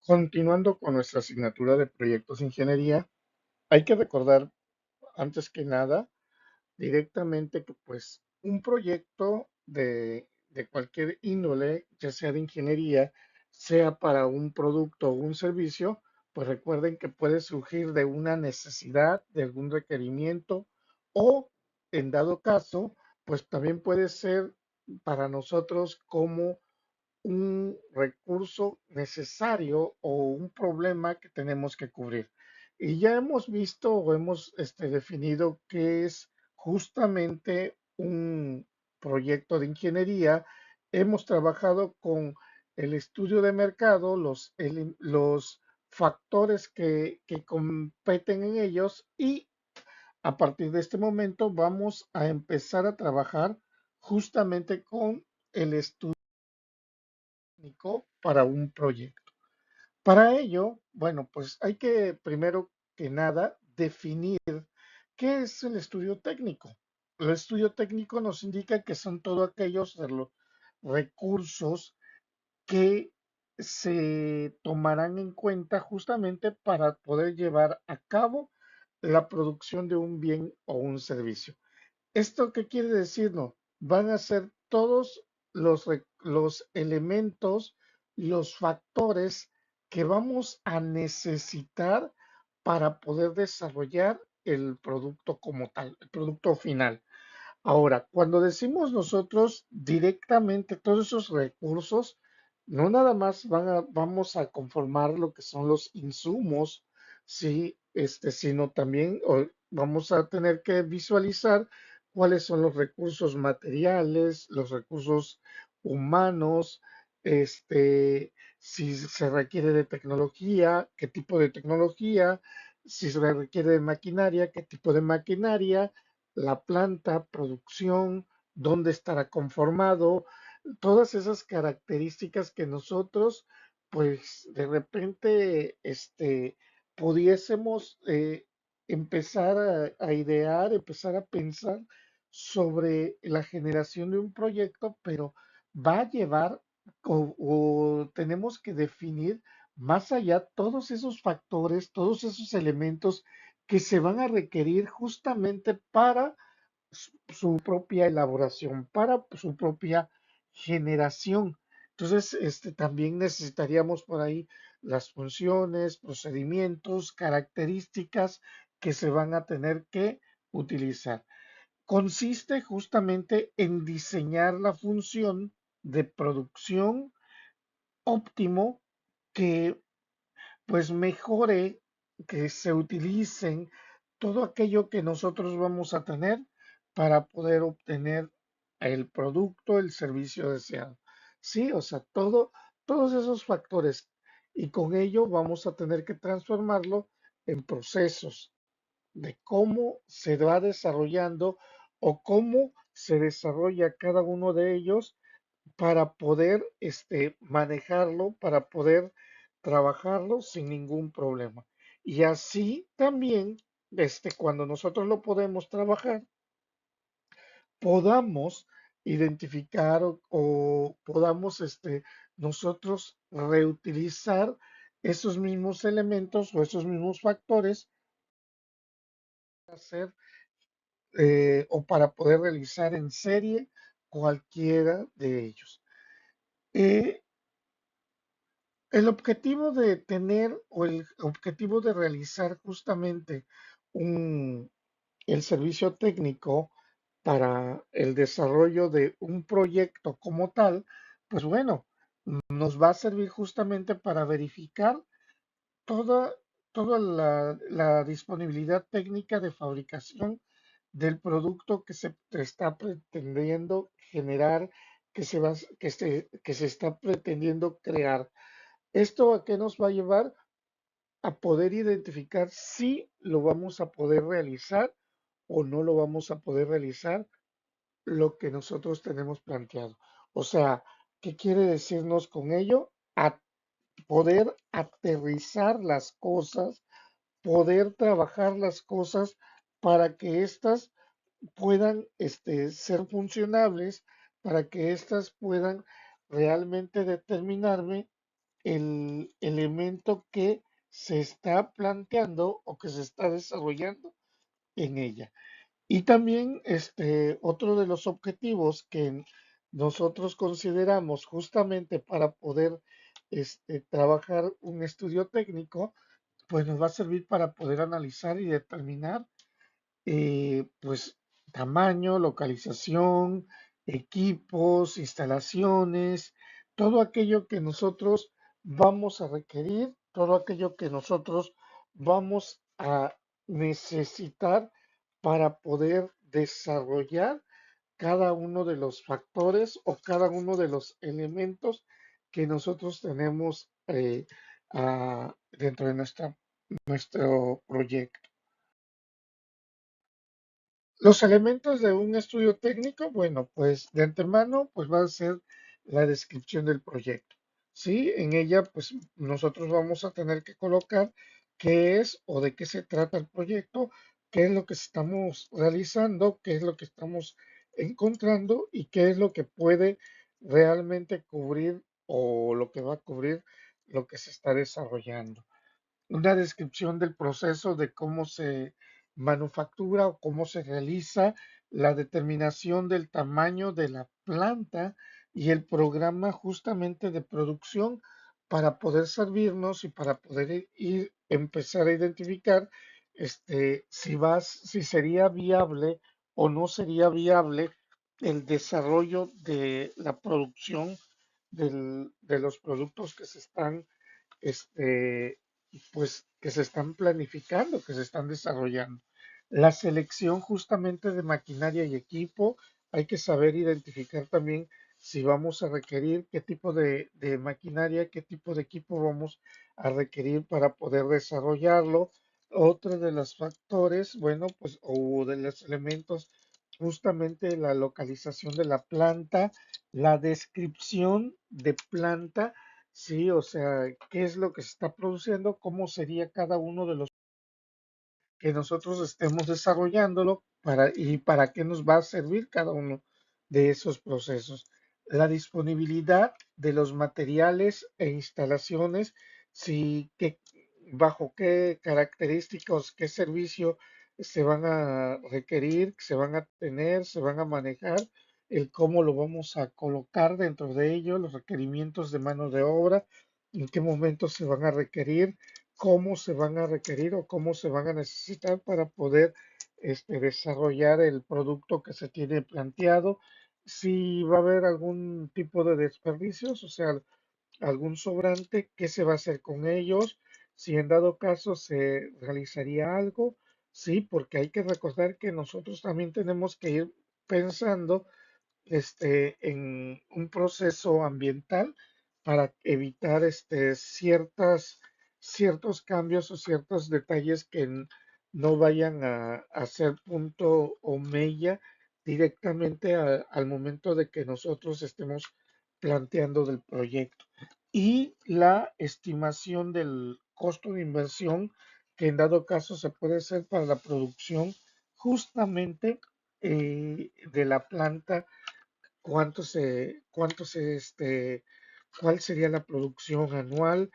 Continuando con nuestra asignatura de proyectos de ingeniería, hay que recordar antes que nada directamente que pues un proyecto de cualquier índole, ya sea de ingeniería, sea para un producto o un servicio, pues recuerden que puede surgir de una necesidad, de algún requerimiento o en dado caso, pues también puede ser para nosotros como un recurso necesario o un problema que tenemos que cubrir. Y ya hemos visto o hemos definido qué es justamente un proyecto de ingeniería. Hemos trabajado con el estudio de mercado, los factores que competen en ellos y a partir de este momento vamos a empezar a trabajar justamente con el estudio técnico para un proyecto. Para ello, bueno, pues hay que primero que nada definir qué es el estudio técnico. El estudio técnico nos indica que son todos aquellos de los recursos que se tomarán en cuenta justamente para poder llevar a cabo la producción de un bien o un servicio. ¿Esto qué quiere decirnos? Van a ser todos los elementos, los factores que vamos a necesitar para poder desarrollar el producto como tal, el producto final. Ahora, cuando decimos nosotros directamente todos esos recursos, no nada más vamos a conformar lo que son los insumos, sí, sino también vamos a tener que visualizar cuáles son los recursos materiales, los recursos humanos, si se requiere de tecnología, qué tipo de tecnología, si se requiere de maquinaria, qué tipo de maquinaria, la planta, producción, dónde estará conformado, todas esas características que nosotros, pues de repente, pudiésemos empezar a idear, empezar a pensar sobre la generación de un proyecto, pero va a llevar o tenemos que definir más allá todos esos factores, todos esos elementos que se van a requerir justamente para su propia elaboración, para su propia generación. Entonces, también necesitaríamos por ahí las funciones, procedimientos, características que se van a tener que utilizar. Consiste justamente en diseñar la función de producción óptimo que pues mejore que se utilicen todo aquello que nosotros vamos a tener para poder obtener el producto, el servicio deseado. Sí, o sea, todos esos factores y con ello vamos a tener que transformarlo en procesos de cómo se va desarrollando o cómo se desarrolla cada uno de ellos para poder manejarlo, para poder trabajarlo sin ningún problema. Y así también, cuando nosotros lo podemos trabajar, podamos identificar o podamos nosotros reutilizar esos mismos elementos o esos mismos factores para hacer o para poder realizar en serie cualquiera de ellos. Eh, El objetivo de tener o el objetivo de realizar justamente un, el servicio técnico para el desarrollo de un proyecto como tal, pues bueno, nos va a servir justamente para verificar toda, toda la disponibilidad técnica de fabricación del producto que se está pretendiendo generar, que se está pretendiendo crear. ¿Esto a qué nos va a llevar? A poder identificar si lo vamos a poder realizar o no lo vamos a poder realizar lo que nosotros tenemos planteado. O sea, ¿qué quiere decirnos con ello? A poder aterrizar las cosas, poder trabajar las cosas para que éstas puedan ser funcionables, para que éstas puedan realmente determinarme el elemento que se está planteando o que se está desarrollando en ella. Y también otro de los objetivos que nosotros consideramos justamente para poder trabajar un estudio técnico, pues nos va a servir para poder analizar y determinar pues tamaño, localización, equipos, instalaciones, todo aquello que nosotros vamos a requerir, todo aquello que nosotros vamos a necesitar para poder desarrollar cada uno de los factores o cada uno de los elementos que nosotros tenemos dentro de nuestro proyecto. Los elementos de un estudio técnico, bueno, pues de antemano, pues va a ser la descripción del proyecto. Sí, en ella, pues nosotros vamos a tener que colocar qué es o de qué se trata el proyecto, qué es lo que estamos realizando, qué es lo que estamos encontrando y qué es lo que puede realmente cubrir o lo que va a cubrir lo que se está desarrollando, una descripción del proceso de cómo se manufactura o cómo se realiza, la determinación del tamaño de la planta y el programa justamente de producción para poder servirnos y para poder ir empezar a identificar si sería viable o no sería viable el desarrollo de la producción de los productos que se están este, pues que se están planificando, que se están desarrollando. La selección justamente de maquinaria y equipo, hay que saber identificar también si vamos a requerir qué tipo de maquinaria, qué tipo de equipo vamos a requerir para poder desarrollarlo. Otro de los factores, bueno, pues, o de los elementos, justamente la localización de la planta, la descripción de planta. Sí, o sea, qué es lo que se está produciendo, cómo sería cada uno de los que nosotros estemos desarrollándolo y para qué nos va a servir cada uno de esos procesos. La disponibilidad de los materiales e instalaciones, si, bajo qué características, qué servicio se van a requerir, se van a tener, se van a manejar, el cómo lo vamos a colocar dentro de ello, los requerimientos de mano de obra, en qué momentos se van a requerir, cómo se van a requerir o cómo se van a necesitar para poder desarrollar el producto que se tiene planteado, si va a haber algún tipo de desperdicios, o sea, algún sobrante, qué se va a hacer con ellos, si en dado caso se realizaría algo, sí, porque hay que recordar que nosotros también tenemos que ir pensando en un proceso ambiental para evitar ciertos cambios o ciertos detalles que no vayan a ser punto o mella directamente al momento de que nosotros estemos planteando del proyecto. Y la estimación del costo de inversión que en dado caso se puede hacer para la producción justamente de la planta, cuál sería la producción anual,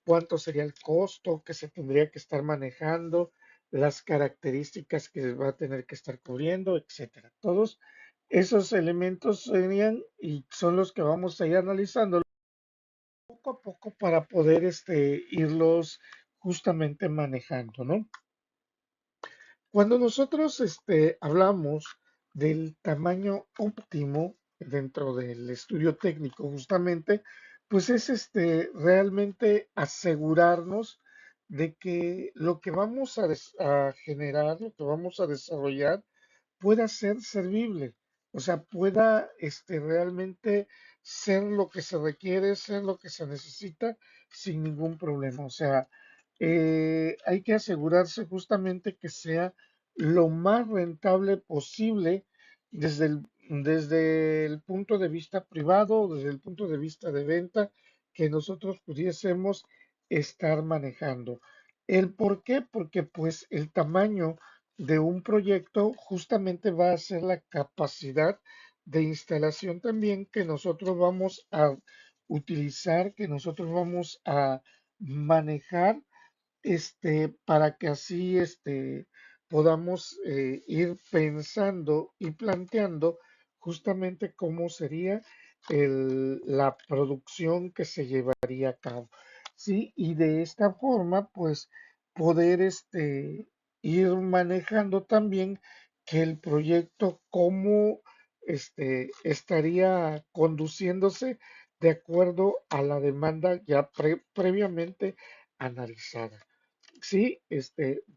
cuánto sería el costo que se tendría que estar manejando, las características que va a tener que estar cubriendo, etcétera. Todos esos elementos serían y son los que vamos a ir analizando poco a poco para poder irlos justamente manejando, ¿no? Cuando nosotros hablamos del tamaño óptimo dentro del estudio técnico, justamente, pues es realmente asegurarnos de que lo que vamos a generar, lo que vamos a desarrollar, pueda ser servible, o sea, pueda realmente ser lo que se requiere, ser lo que se necesita sin ningún problema. O sea, hay que asegurarse justamente que sea lo más rentable posible desde el punto de vista privado, desde el punto de vista de venta, que nosotros pudiésemos estar manejando. ¿El por qué? Porque pues el tamaño de un proyecto justamente va a ser la capacidad de instalación también que nosotros vamos a utilizar, que nosotros vamos a manejar, para que así podamos ir pensando y planteando justamente cómo sería la producción que se llevaría a cabo. ¿Sí? Y de esta forma, pues, poder ir manejando también que el proyecto, cómo estaría conduciéndose de acuerdo a la demanda ya previamente analizada. Sí,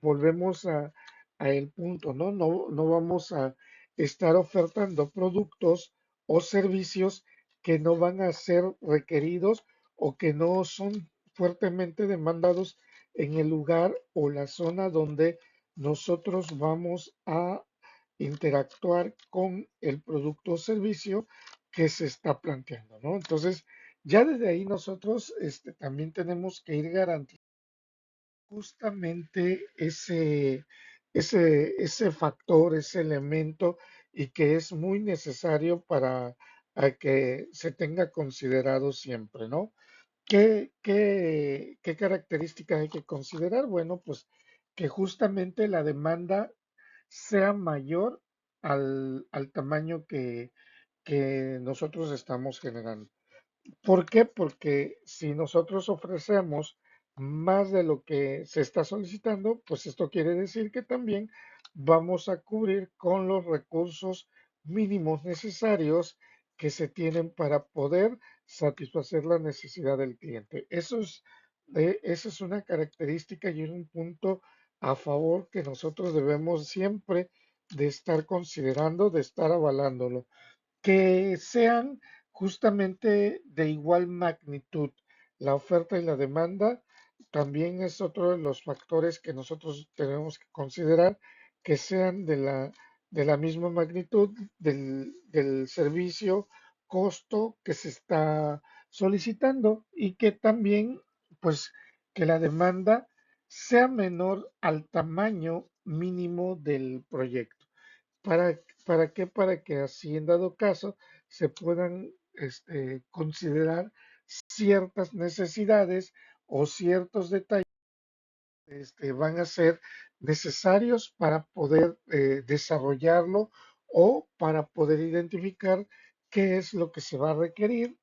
volvemos a el punto, ¿no? No vamos a estar ofertando productos o servicios que no van a ser requeridos o que no son fuertemente demandados en el lugar o la zona donde nosotros vamos a interactuar con el producto o servicio que se está planteando, ¿no? Entonces, ya desde ahí nosotros también tenemos que ir garantizando justamente ese factor, ese elemento, y que es muy necesario para que se tenga considerado siempre, ¿no? ¿Qué características hay que considerar? Bueno, pues que justamente la demanda sea mayor al tamaño que nosotros estamos generando. ¿Por qué? Porque si nosotros ofrecemos más de lo que se está solicitando, pues esto quiere decir que también vamos a cubrir con los recursos mínimos necesarios que se tienen para poder satisfacer la necesidad del cliente. Esa es una característica y un punto a favor que nosotros debemos siempre de estar considerando, de estar avalándolo, que sean justamente de igual magnitud. La oferta y la demanda también es otro de los factores que nosotros tenemos que considerar, que sean de la misma magnitud del servicio, costo que se está solicitando, y que también, pues, que la demanda sea menor al tamaño mínimo del proyecto. ¿Para qué? Para que así, en dado caso, se puedan considerar ciertas necesidades o ciertos detalles van a ser necesarios para poder desarrollarlo o para poder identificar qué es lo que se va a requerir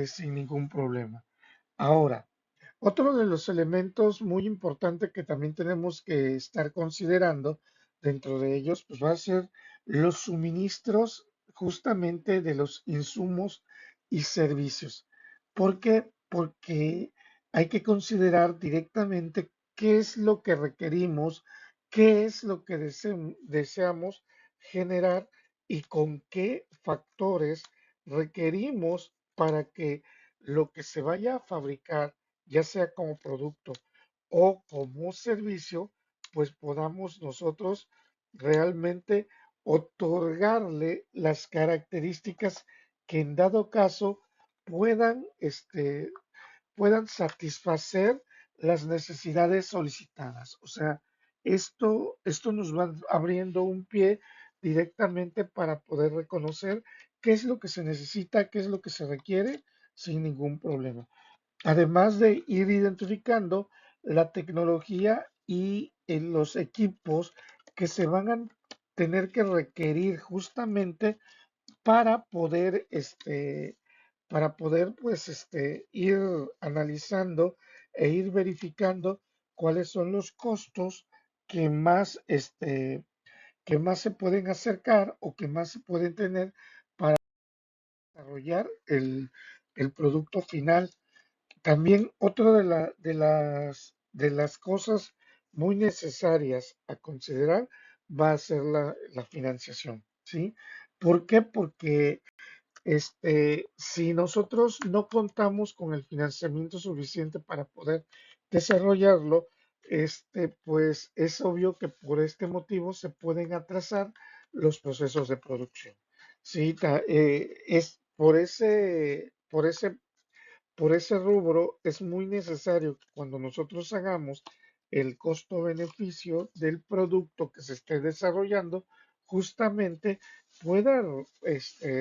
sin ningún problema. Ahora, otro de los elementos muy importantes que también tenemos que estar considerando dentro de ellos, pues va a ser los suministros justamente de los insumos y servicios. ¿Por qué? Porque hay que considerar directamente qué es lo que requerimos, qué es lo que deseamos generar y con qué factores requerimos para que lo que se vaya a fabricar, ya sea como producto o como servicio, pues podamos nosotros realmente otorgarle las características que en dado caso puedan, puedan satisfacer las necesidades solicitadas. O sea, esto nos va abriendo un pie directamente para poder reconocer qué es lo que se necesita, qué es lo que se requiere sin ningún problema. Además de ir identificando la tecnología y los equipos que se van a tener que requerir justamente para poder, pues, ir analizando e ir verificando cuáles son los costos que más, que más se pueden acercar o que más se pueden tener para desarrollar el producto final. También otra de las cosas muy necesarias a considerar va a ser la financiación, ¿sí? ¿Por qué? Porque si nosotros no contamos con el financiamiento suficiente para poder desarrollarlo, pues es obvio que por este motivo se pueden atrasar los procesos de producción. Sí, es por ese rubro es muy necesario que cuando nosotros hagamos el costo-beneficio del producto que se esté desarrollando, justamente pueda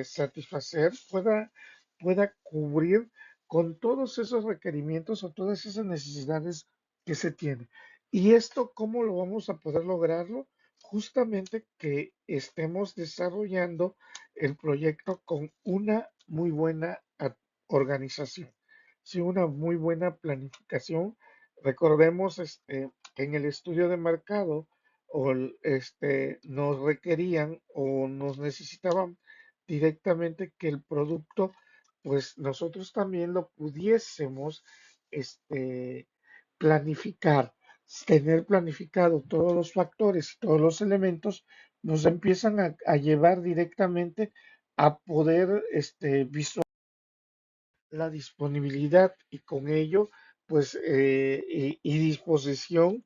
satisfacer, pueda pueda cubrir con todos esos requerimientos o todas esas necesidades que se tienen. ¿Y esto cómo lo vamos a poder lograrlo? Justamente que estemos desarrollando el proyecto con una muy buena organización, sí, una muy buena planificación. Recordemos que en el estudio de mercado nos requerían o nos necesitaban directamente que el producto, pues nosotros también lo pudiésemos planificar, tener planificado todos los factores y todos los elementos, nos empiezan a llevar directamente a poder visualizar la disponibilidad y con ello, pues, y disposición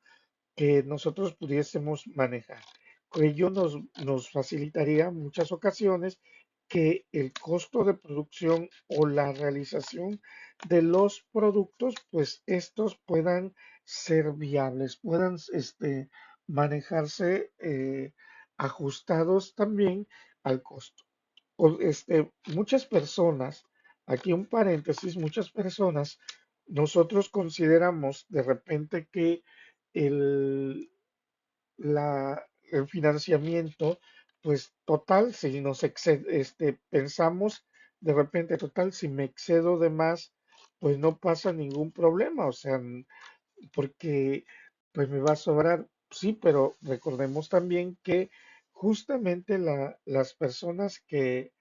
que nosotros pudiésemos manejar. Ello nos facilitaría en muchas ocasiones que el costo de producción o la realización de los productos, pues estos puedan ser viables, puedan manejarse ajustados también al costo. Muchas personas, aquí un paréntesis, muchas personas, nosotros consideramos de repente que el, el financiamiento, pues total, si nos pensamos de repente, total, si me excedo de más, pues no pasa ningún problema, o sea, porque pues me va a sobrar, sí, pero recordemos también que justamente las personas que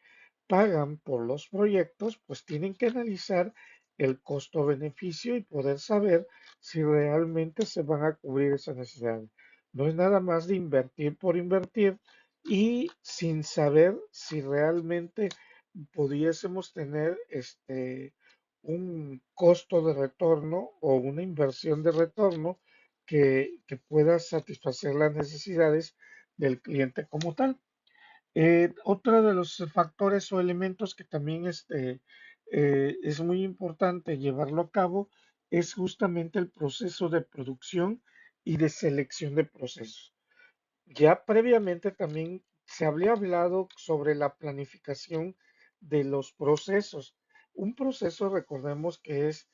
pagan por los proyectos, pues tienen que analizar el costo-beneficio y poder saber si realmente se van a cubrir esas necesidades. No es nada más de invertir por invertir y sin saber si realmente pudiésemos tener un costo de retorno o una inversión de retorno que pueda satisfacer las necesidades del cliente como tal. Otro de los factores o elementos que también es muy importante llevarlo a cabo es justamente el proceso de producción y de selección de procesos. Ya previamente también se había hablado sobre la planificación de los procesos. Un proceso, recordemos que es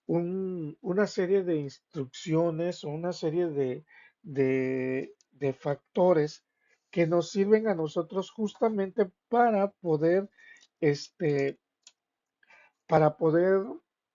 una serie de instrucciones o una serie de factores que nos sirven a nosotros justamente este, para poder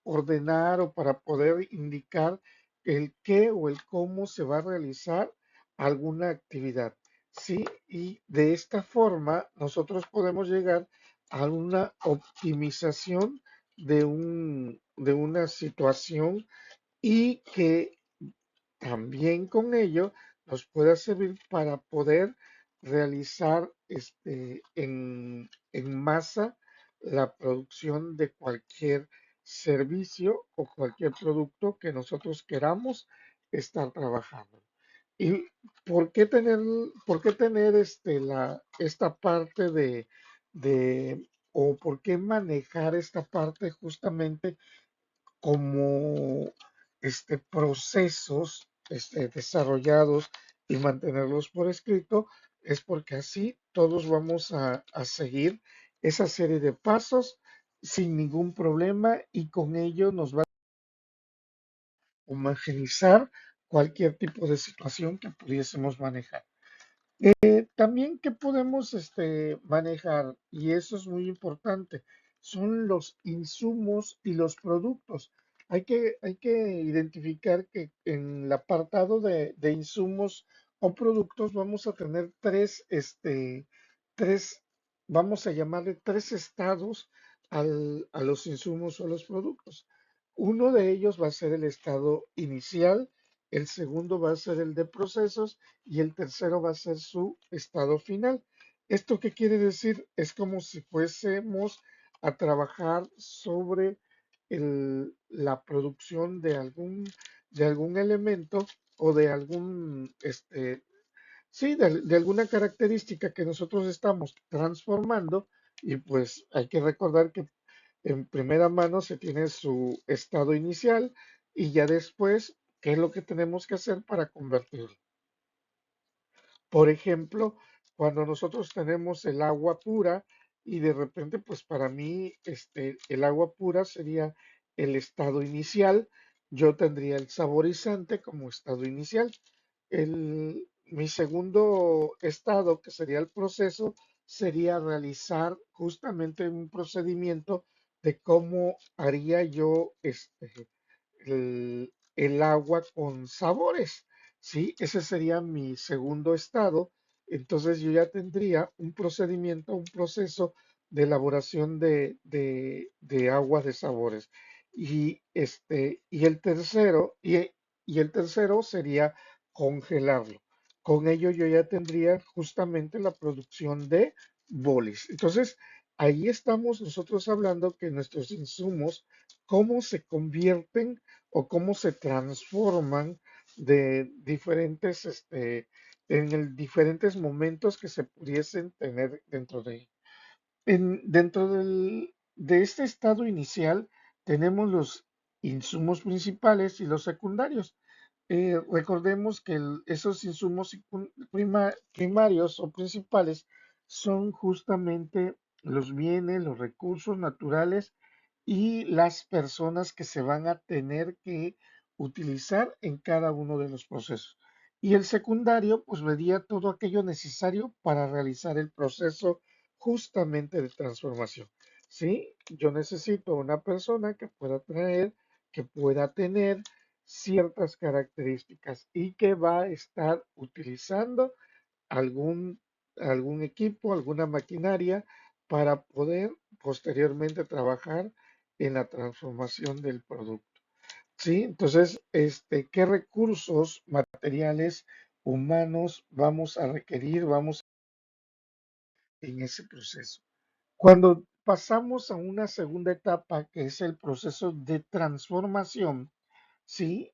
ordenar o para poder indicar el qué o el cómo se va a realizar alguna actividad. Sí, y de esta forma nosotros podemos llegar a una optimización de una situación y que también con ello nos pueda servir para poder realizar en masa la producción de cualquier servicio o cualquier producto que nosotros queramos estar trabajando. ¿Y por qué tener esta parte o por qué manejar esta parte justamente como procesos desarrollados y mantenerlos por escrito? Es porque así todos vamos a seguir esa serie de pasos sin ningún problema y con ello nos va a homogeneizar cualquier tipo de situación que pudiésemos manejar. También que podemos manejar, y eso es muy importante, son los insumos y los productos. Hay que identificar que en el apartado de insumos o productos vamos a tener tres, vamos a llamarle tres estados a los insumos o los productos. Uno de ellos va a ser el estado inicial, el segundo va a ser el de procesos y el tercero va a ser su estado final. ¿Esto qué quiere decir? Es como si fuésemos a trabajar sobre la producción de algún elemento o de sí, de alguna característica que nosotros estamos transformando y pues hay que recordar que en primera mano se tiene su estado inicial y ya después, ¿qué es lo que tenemos que hacer para convertirlo? Por ejemplo, cuando nosotros tenemos el agua pura, y de repente, pues para mí, el agua pura sería el estado inicial. Yo tendría el saborizante como estado inicial. Mi segundo estado, que sería el proceso, sería realizar justamente un procedimiento de cómo haría yo el agua con sabores, ¿sí? Ese sería mi segundo estado. Entonces yo ya tendría un procedimiento, un proceso de elaboración de agua de sabores. Y el tercero sería congelarlo. Con ello yo ya tendría justamente la producción de bolis. Entonces, ahí estamos nosotros hablando que nuestros insumos, cómo se convierten o cómo se transforman de diferentes, diferentes momentos que se pudiesen tener dentro de de este estado inicial tenemos los insumos principales y los secundarios. Recordemos que esos insumos primarios o principales son justamente los bienes, los recursos naturales y las personas que se van a tener que utilizar en cada uno de los procesos. Y el secundario, pues vería todo aquello necesario para realizar el proceso justamente de transformación. ¿Sí? Yo necesito una persona que pueda traer, que pueda tener ciertas características y que va a estar utilizando algún, algún equipo, alguna maquinaria para poder posteriormente trabajar en la transformación del producto. ¿Sí? Entonces, ¿qué recursos materiales humanos vamos a requerir, vamos en ese proceso? Cuando pasamos a una segunda etapa, que es el proceso de transformación, sí,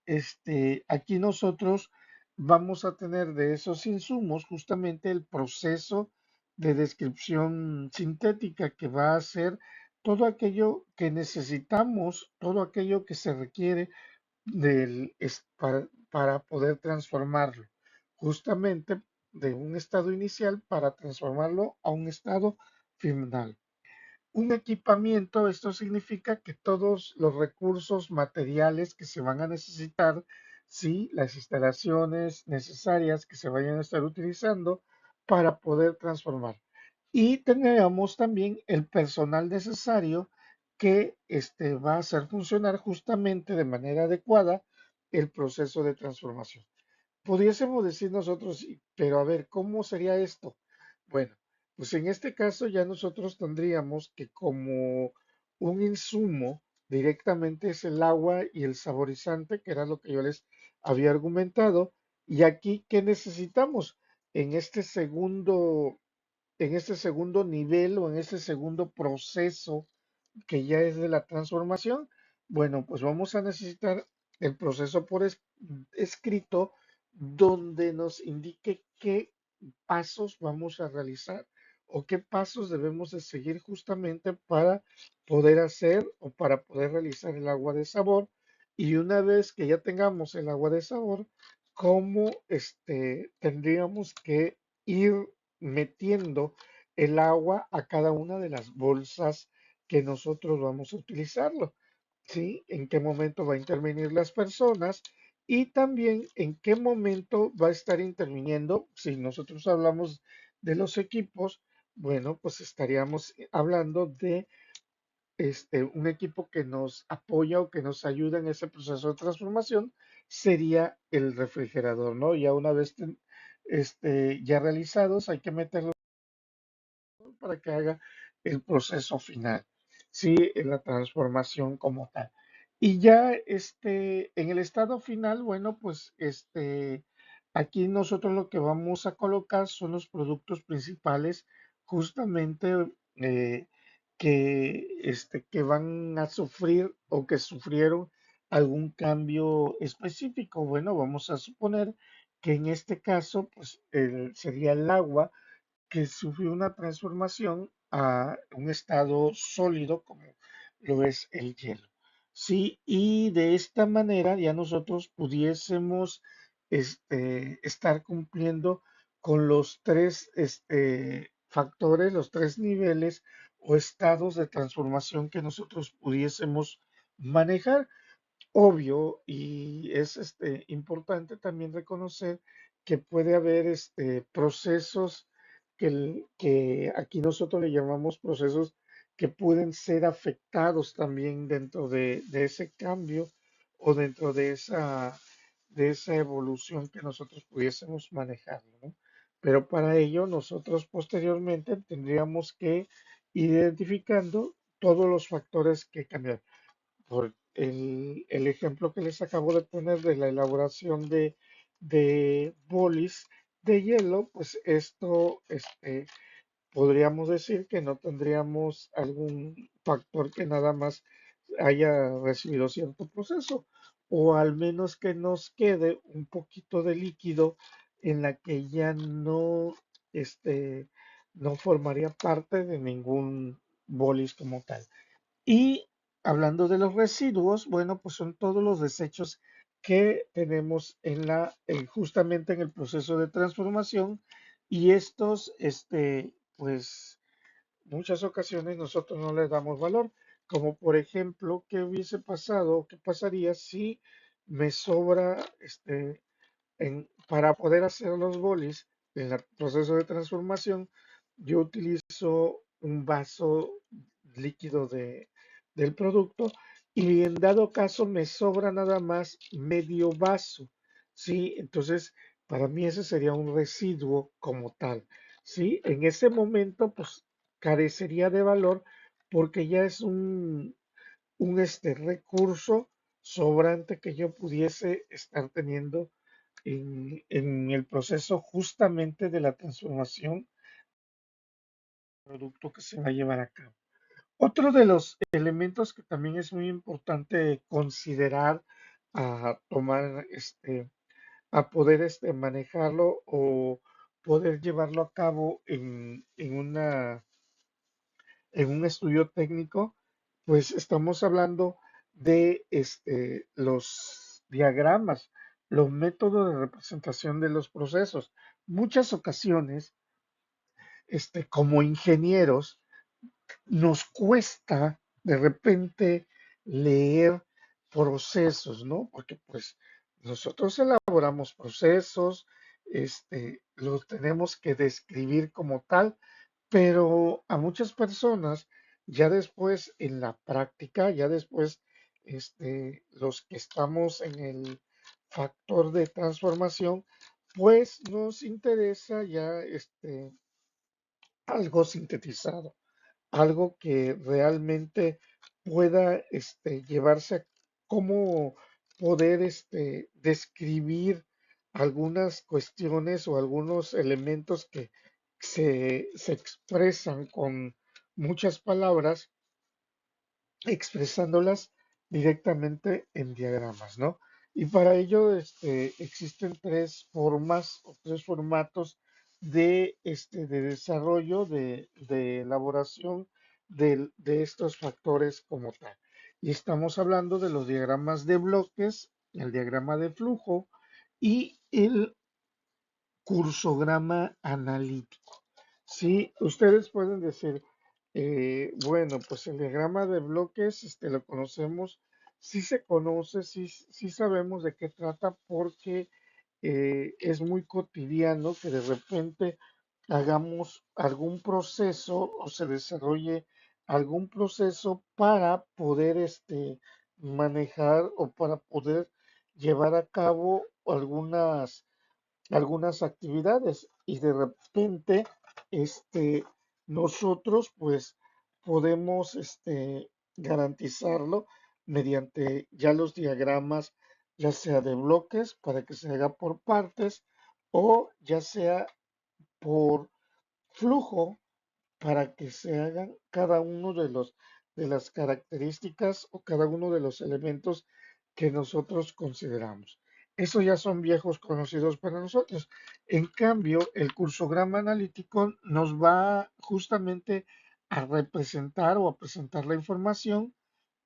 aquí nosotros vamos a tener de esos insumos justamente el proceso de descripción sintética que va a ser todo aquello que necesitamos, todo aquello que se requiere para poder transformarlo, justamente de un estado inicial para transformarlo a un estado final. Un equipamiento, esto significa que todos los recursos materiales que se van a necesitar, sí, las instalaciones necesarias que se vayan a estar utilizando para poder transformar. Y tendríamos también el personal necesario que va a hacer funcionar justamente de manera adecuada el proceso de transformación. Pudiésemos decir nosotros, pero a ver, ¿cómo sería esto? Bueno, pues en este caso ya nosotros tendríamos que como un insumo directamente es el agua y el saborizante, que era lo que yo les había argumentado. Y aquí, ¿qué necesitamos? En este segundo, en este segundo nivel o en este segundo proceso que ya es de la transformación, bueno, pues vamos a necesitar el proceso escrito donde nos indique qué pasos vamos a realizar o qué pasos debemos de seguir justamente para poder hacer o para poder realizar el agua de sabor. Y una vez que ya tengamos el agua de sabor, cómo tendríamos que ir metiendo el agua a cada una de las bolsas que nosotros vamos a utilizarlo, ¿sí? En qué momento va a intervenir las personas y también en qué momento va a estar interviniendo. Si nosotros hablamos de los equipos, bueno, pues estaríamos hablando de un equipo que nos apoya o que nos ayuda en ese proceso de transformación, sería el refrigerador, ¿no? Ya una vez ya realizados, hay que meterlo para que haga el proceso final, ¿sí? En la transformación como tal. Y ya en el estado final, bueno, pues aquí nosotros lo que vamos a colocar son los productos principales, justamente eh, que van a sufrir o que sufrieron algún cambio específico. Bueno, vamos a suponer que en este caso, pues sería el agua que sufrió una transformación a un estado sólido como lo es el hielo. Sí, y de esta manera ya nosotros pudiésemos estar cumpliendo con los tres factores, los tres niveles o estados de transformación que nosotros pudiésemos manejar. Obvio, y es importante también reconocer que puede haber procesos que aquí nosotros le llamamos procesos que pueden ser afectados también dentro de ese cambio o dentro de esa evolución que nosotros pudiésemos manejar, ¿no? Pero para ello nosotros posteriormente tendríamos que ir identificando todos los factores que cambian. Por el ejemplo que les acabo de poner de la elaboración de bolis de hielo, pues esto, podríamos decir que no tendríamos algún factor que nada más haya recibido cierto proceso, o al menos que nos quede un poquito de líquido en la que ya este, no formaría parte de ningún bolis como tal. Y hablando de los residuos, bueno, pues son todos los desechos que tenemos justamente en el proceso de transformación y estos, pues, muchas ocasiones nosotros no les damos valor, como por ejemplo, ¿qué hubiese pasado? ¿Qué pasaría si me sobra, para poder hacer los bolis en el proceso de transformación? Yo utilizo un vaso líquido del producto y en dado caso me sobra nada más medio vaso, ¿sí? Entonces, para mí ese sería un residuo como tal, ¿sí? En ese momento, pues, carecería de valor porque ya es un recurso sobrante que yo pudiese estar teniendo en el proceso justamente de la transformación del producto que se va a llevar a cabo. Otro de los elementos que también es muy importante considerar a tomar, a poder manejarlo o poder llevarlo a cabo en un estudio técnico, pues estamos hablando de los diagramas, los métodos de representación de los procesos. Muchas ocasiones, como ingenieros, nos cuesta de repente leer procesos, ¿no? Porque pues nosotros elaboramos procesos, los tenemos que describir como tal, pero a muchas personas ya después en la práctica, ya después los que estamos en el factor de transformación, pues nos interesa ya algo sintetizado, algo que realmente pueda llevarse a cómo poder describir algunas cuestiones o algunos elementos que se expresan con muchas palabras expresándolas directamente en diagramas, ¿no? Y para ello existen tres formas o tres formatos de desarrollo, de elaboración de estos factores como tal. Y estamos hablando de los diagramas de bloques, el diagrama de flujo y el cursograma analítico. Sí, ustedes pueden decir, bueno, pues el diagrama de bloques, lo conocemos, sí se conoce, sí, sí sabemos de qué trata porque es muy cotidiano que de repente hagamos algún proceso o se desarrolle algún proceso para poder manejar o para poder llevar a cabo algunas actividades y de repente nosotros pues podemos garantizarlo mediante ya los diagramas, ya sea de bloques para que se haga por partes o ya sea por flujo para que se hagan cada uno de las características o cada uno de los elementos que nosotros consideramos. Esos ya son viejos conocidos para nosotros. En cambio, el cursograma analítico nos va justamente a representar o a presentar la información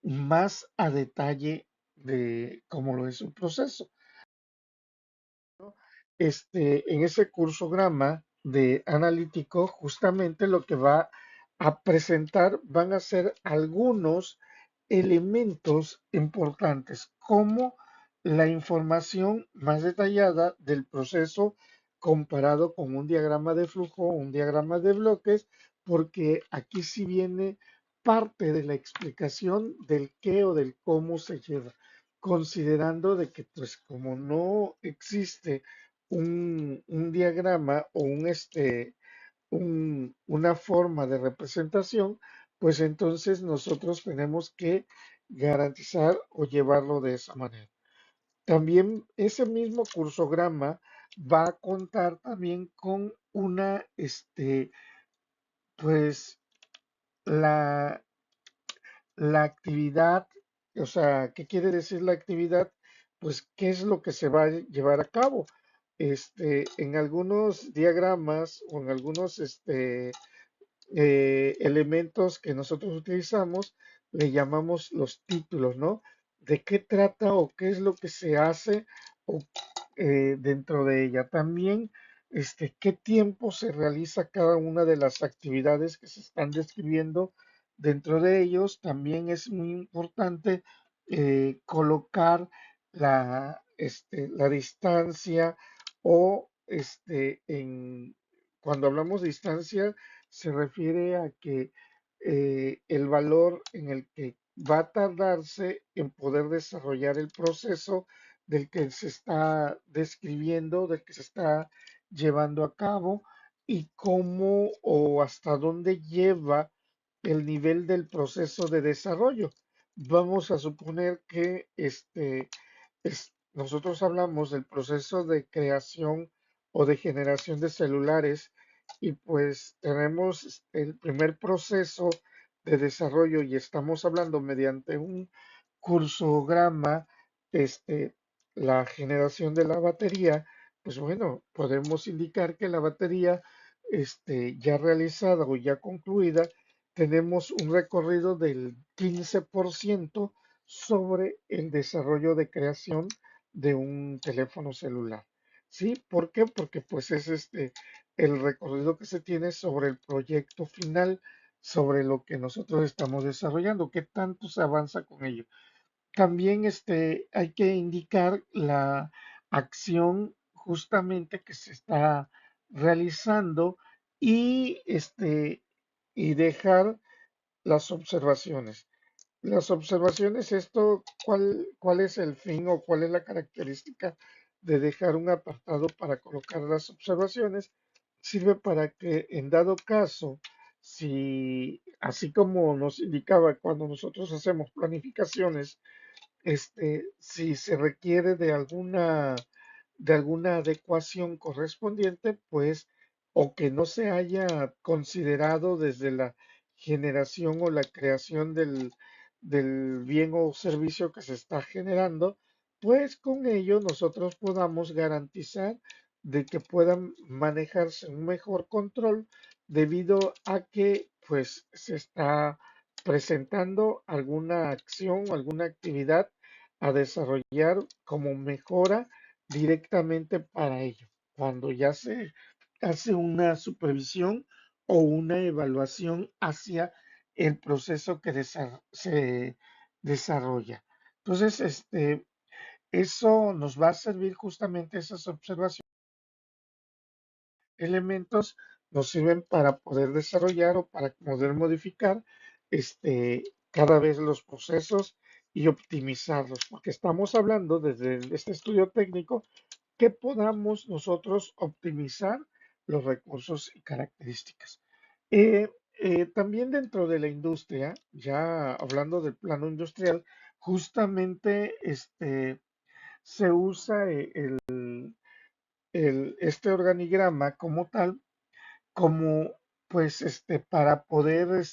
más a detalle de cómo lo es un proceso. En ese cursograma de analítico, justamente lo que va a presentar van a ser algunos elementos importantes, como la información más detallada del proceso comparado con un diagrama de flujo, un diagrama de bloques, porque aquí sí viene parte de la explicación del qué o del cómo se lleva, considerando de que pues como no existe un diagrama o una forma de representación, pues entonces nosotros tenemos que garantizar o llevarlo de esa manera. También ese mismo cursograma va a contar también con pues la, la actividad, o sea, ¿qué quiere decir la actividad? Pues, ¿qué es lo que se va a llevar a cabo? En algunos diagramas o en algunos, elementos que nosotros utilizamos, le llamamos los títulos, ¿no? ¿De qué trata o qué es lo que se hace o, dentro de ella? También, qué tiempo se realiza cada una de las actividades que se están describiendo dentro de ellos. También es muy importante colocar la distancia o cuando hablamos de distancia, se refiere a que el valor en el que va a tardarse en poder desarrollar el proceso del que se está describiendo, del que se está llevando a cabo y cómo o hasta dónde lleva el nivel del proceso de desarrollo. Vamos a suponer que nosotros hablamos del proceso de creación o de generación de celulares y pues tenemos el primer proceso de desarrollo y estamos hablando mediante un cursograma, este, la generación de la batería, pues bueno, podemos indicar que la batería, ya realizada o ya concluida, tenemos un recorrido del 15% sobre el desarrollo de creación de un teléfono celular. ¿Sí? ¿Por qué? Porque pues es el recorrido que se tiene sobre el proyecto final, sobre lo que nosotros estamos desarrollando, qué tanto se avanza con ello. También hay que indicar la acción justamente que se está realizando y, y dejar las observaciones. Las observaciones, ¿cuál es el fin o cuál es la característica de dejar un apartado para colocar las observaciones? Sirve para que en dado caso, si así como nos indicaba cuando nosotros hacemos planificaciones, si se requiere de alguna adecuación correspondiente, pues, o que no se haya considerado desde la generación o la creación del bien o servicio que se está generando, pues con ello nosotros podamos garantizar de que puedan manejarse un mejor control debido a que pues se está presentando alguna acción o alguna actividad a desarrollar como mejora directamente para ello. Cuando ya se hace una supervisión o una evaluación hacia el proceso que se desarrolla. Entonces, eso nos va a servir justamente esas observaciones elementos nos sirven para poder desarrollar o para poder modificar cada vez los procesos y optimizarlos, porque estamos hablando desde este estudio técnico que podamos nosotros optimizar los recursos y características. También dentro de la industria, ya hablando del plano industrial, justamente se usa este organigrama como tal como pues para poder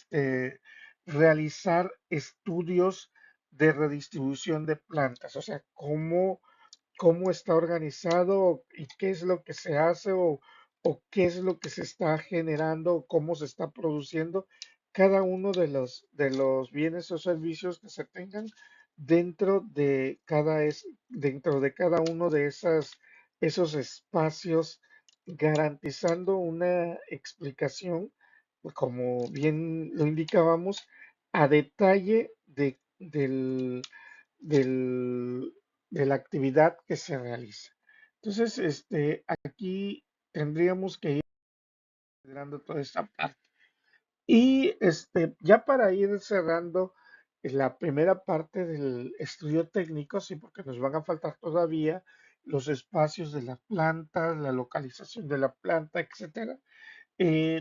realizar estudios de redistribución de plantas, o sea, cómo está organizado y qué es lo que se hace o qué es lo que se está generando o cómo se está produciendo cada uno de los bienes o servicios que se tengan dentro de cada uno de esos espacios garantizando una explicación, pues, como bien lo indicábamos, a detalle del- de la actividad que se realiza. Entonces, aquí tendríamos que ir considerando toda esta parte. Y ya para ir cerrando la primera parte del estudio técnico, sí, porque nos van a faltar todavía los espacios de la planta, la localización de la planta, etcétera.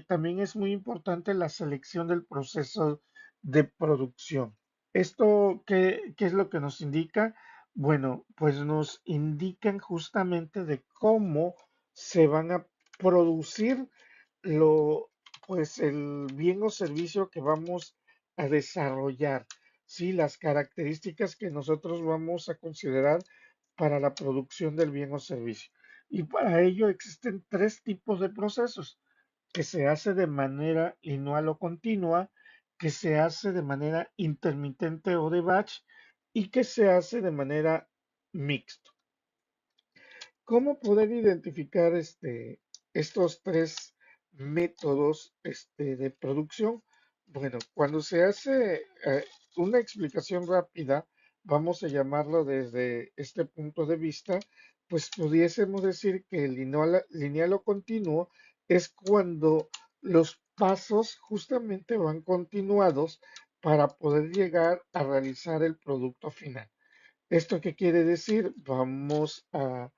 También es muy importante la selección del proceso de producción. ¿Esto qué es lo que nos indica? Bueno, pues nos indican justamente de cómo se van a producir lo, pues el bien o servicio que vamos a desarrollar, ¿sí? Las características que nosotros vamos a considerar para la producción del bien o servicio. Y para ello existen tres tipos de procesos: que se hace de manera lineal o continua, que se hace de manera intermitente o de batch y que se hace de manera mixta. ¿Cómo poder identificar estos tres métodos de producción? Bueno, cuando se hace una explicación rápida, vamos a llamarlo desde este punto de vista, pues pudiésemos decir que el lineal o continuo es cuando los pasos justamente van continuados para poder llegar a realizar el producto final. ¿Esto qué quiere decir? Vamos a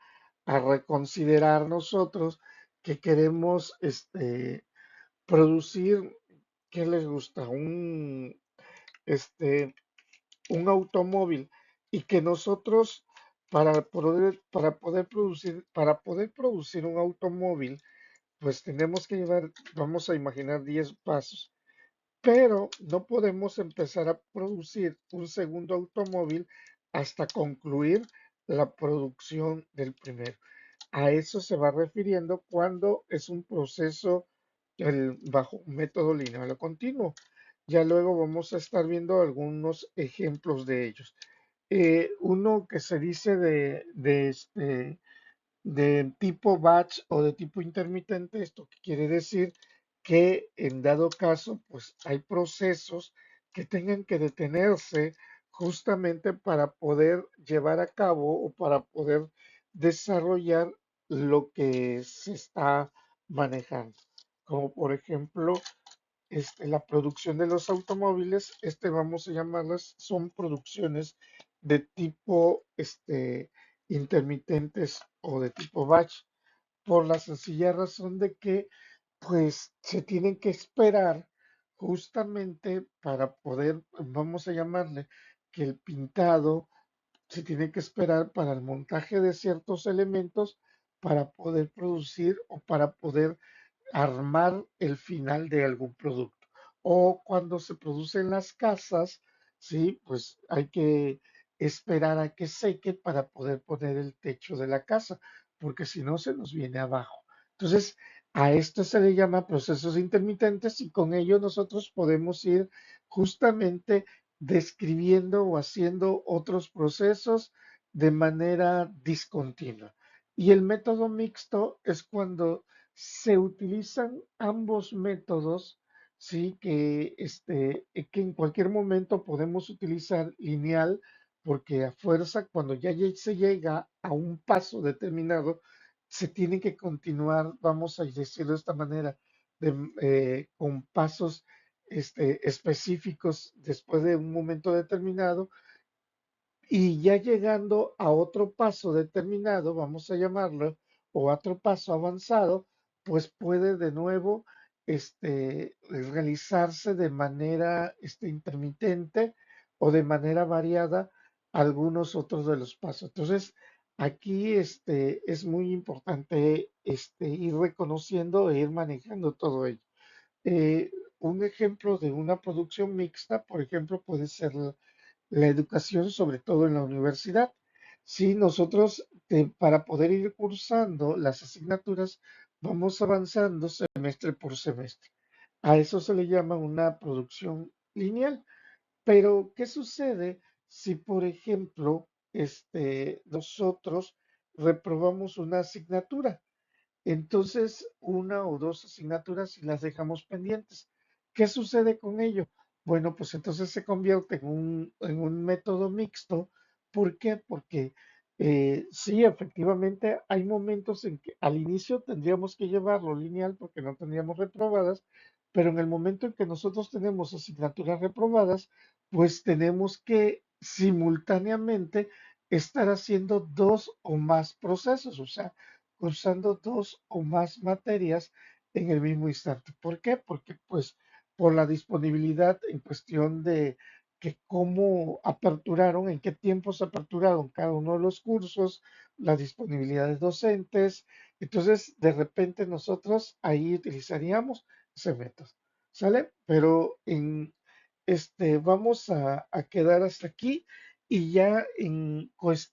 reconsiderar nosotros que queremos producir, ¿qué les gusta? Este, un automóvil, y que nosotros para poder producir un automóvil, pues tenemos que llevar, vamos a imaginar 10 pasos, pero no podemos empezar a producir un segundo automóvil hasta concluir la producción del primero. A eso se va refiriendo cuando es un proceso bajo un método lineal o continuo. Ya luego vamos a estar viendo algunos ejemplos de ellos. Uno que se dice de tipo batch o de tipo intermitente, esto que quiere decir que en dado caso, pues hay procesos que tengan que detenerse justamente para poder llevar a cabo o para poder desarrollar lo que se está manejando. Como por ejemplo, la producción de los automóviles, vamos a llamarlas, son producciones de tipo intermitentes o de tipo batch, por la sencilla razón de que pues se tienen que esperar justamente para poder, vamos a llamarle, que el pintado se tiene que esperar para el montaje de ciertos elementos para poder producir o para poder armar el final de algún producto. O cuando se producen las casas, sí, pues hay que esperar a que seque para poder poner el techo de la casa, porque si no se nos viene abajo. Entonces, a esto se le llama procesos intermitentes, y con ello nosotros podemos ir justamente describiendo o haciendo otros procesos de manera discontinua. Y el método mixto es cuando se utilizan ambos métodos, sí, que en cualquier momento podemos utilizar lineal, porque a fuerza, cuando se llega a un paso determinado, se tiene que continuar, vamos a decirlo de esta manera, con pasos específicos después de un momento determinado, y ya llegando a otro paso determinado, vamos a llamarlo, o a otro paso avanzado, pues puede de nuevo realizarse de manera intermitente o de manera variada algunos otros de los pasos. Entonces, aquí es muy importante ir reconociendo e ir manejando todo ello. Un ejemplo de una producción mixta, por ejemplo, puede ser la educación, sobre todo en la universidad. Si nosotros, para poder ir cursando las asignaturas, vamos avanzando semestre por semestre. A eso se le llama una producción lineal. Pero, ¿qué sucede si, por ejemplo, nosotros reprobamos una asignatura? entonces una o dos asignaturas y las dejamos pendientes. ¿Qué sucede con ello? Bueno, pues entonces se convierte en un método mixto. ¿Por qué? Porque sí, efectivamente, hay momentos en que al inicio tendríamos que llevarlo lineal porque no tendríamos reprobadas, pero en el momento en que nosotros tenemos asignaturas reprobadas, pues tenemos que simultáneamente estar haciendo dos o más procesos, o sea, cursando dos o más materias en el mismo instante. ¿Por qué? Porque pues por la disponibilidad en cuestión de que cómo aperturaron, en qué tiempo se aperturaron cada uno de los cursos, la disponibilidad de docentes. Entonces, de repente nosotros ahí utilizaríamos ese método, ¿sale? Pero vamos a quedar hasta aquí y ya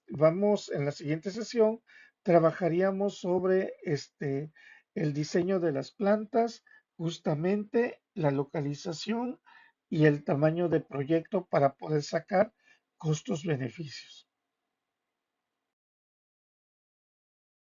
vamos en la siguiente sesión, trabajaríamos sobre el diseño de las plantas, justamente la localización y el tamaño de proyecto para poder sacar costos-beneficios.